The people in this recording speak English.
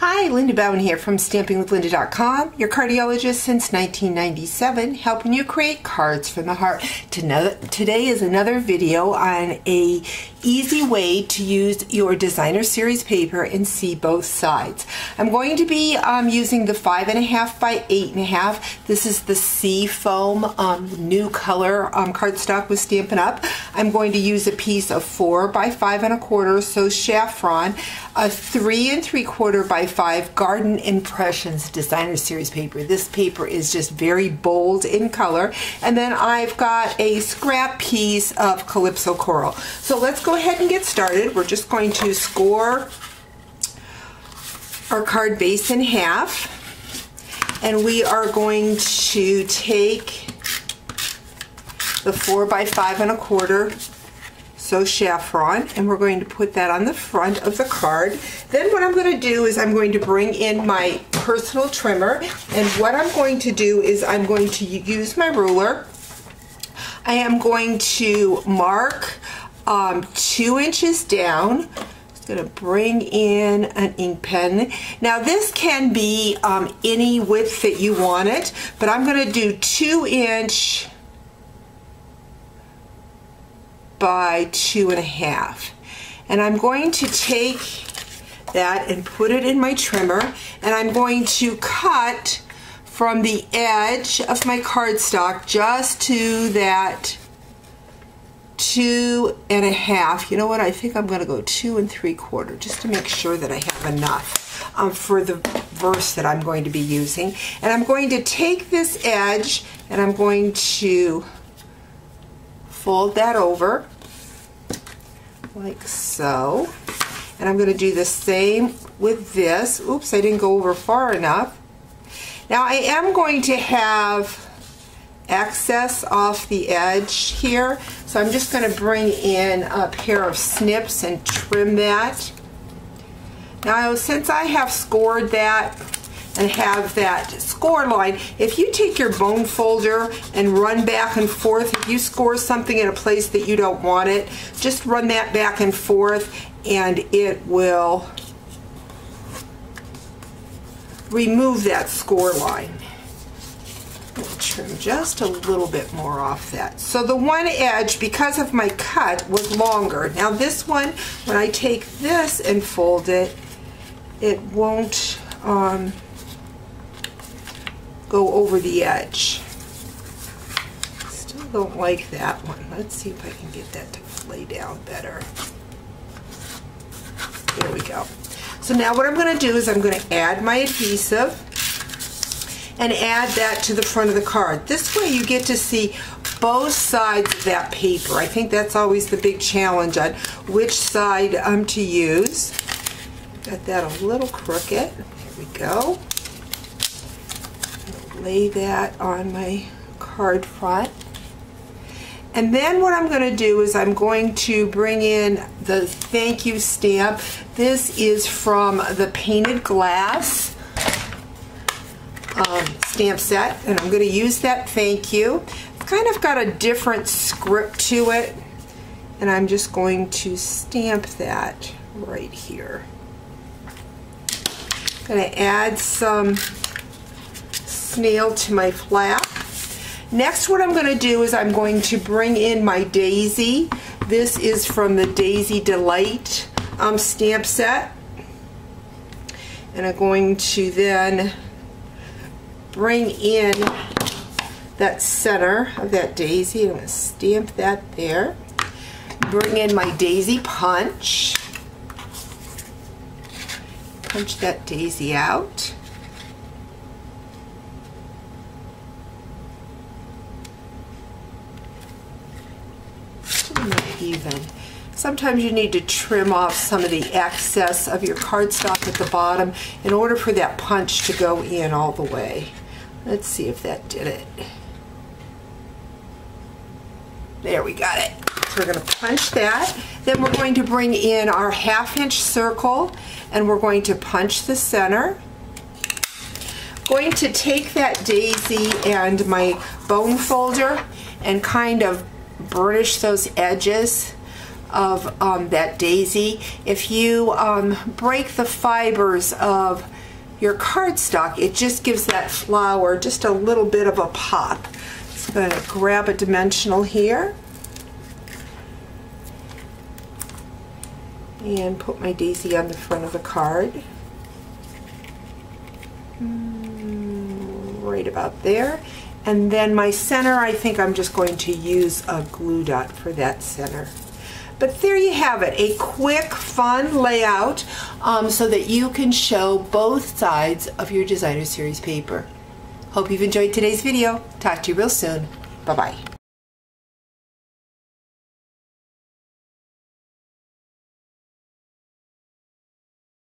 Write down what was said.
Hi, LindaBauwin here from StampingWithLinda.com, your cardiologist since 1997, helping you create cards from the heart. Today is another video on a easy way to use your designer series paper and see both sides. I'm going to be using the 5.5 by 8.5. This is the sea foam new color cardstock with Stampin' Up. I'm going to use a piece of 4 by 5 1/4, so Saffron, a 3 3/4 by 5 Garden Impressions designer series paper. This paper is just very bold in color, and then I've got a scrap piece of Calypso Coral. So let's go ahead and get started. We're just going to score our card base in half, and we are going to take the 4 by 5 1/4 so Saffron, and we're going to put that on the front of the card. Then what I'm going to do is I'm going to bring in my personal trimmer, and what I'm going to do is I'm going to use my ruler. I am going to mark 2 inches down. Just going to bring in an ink pen. Now this can be any width that you want it, but I'm going to do 2 inch by 2.5, and I'm going to take that and put it in my trimmer, and I'm going to cut from the edge of my cardstock just to that 2.5. You know what, I think I'm going to go 2 3/4 just to make sure that I have enough for the verse that I'm going to be using. And I'm going to take this edge and I'm going to fold that over like so, and I'm going to do the same with this. Oops, I didn't go over far enough. Now I am going to have excess off the edge here, so I'm just going to bring in a pair of snips and trim that. Now since I have scored that and have that score line, if you take your bone folder and run back and forth, if you score something in a place that you don't want it, just run that back and forth and it will remove that score line. We'll trim just a little bit more off that. So the one edge, because of my cut, was longer. Now this one, when I take this and fold it, it won't go over the edge. Still don't like that one. Let's see if I can get that to lay down better. There we go. So now what I'm going to do is I'm going to add my adhesive and add that to the front of the card. This way you get to see both sides of that paper. I think that's always the big challenge on which side to use. Got that a little crooked. There we go. Lay that on my card front, and then what I'm going to do is I'm going to bring in the thank you stamp. This is from the Painted Glass stamp set, and I'm going to use that thank you. It's kind of got a different script to it, and I'm just going to stamp that right here. I'm going to add some snail to my flap. Next, what I'm going to do is I'm going to bring in my daisy. This is from the Daisy Delight stamp set, and I'm going to then bring in that center of that daisy. I'm going to stamp that there. Bring in my daisy punch. Punch that daisy out. Even. Sometimes you need to trim off some of the excess of your cardstock at the bottom in order for that punch to go in all the way. Let's see if that did it. There, we got it. So we're going to punch that. Then we're going to bring in our 1/2 inch circle, and we're going to punch the center. Going to take that daisy and my bone folder and kind of burnish those edges of that daisy. If you break the fibers of your cardstock, it just gives that flower just a little bit of a pop. So I'm going to grab a dimensional here and put my daisy on the front of the card. Right about there. And then my center, I think I'm just going to use a glue dot for that center. But there you have it, a quick, fun layout so that you can show both sides of your designer series paper. Hope you've enjoyed today's video. Talk to you real soon. Bye-bye.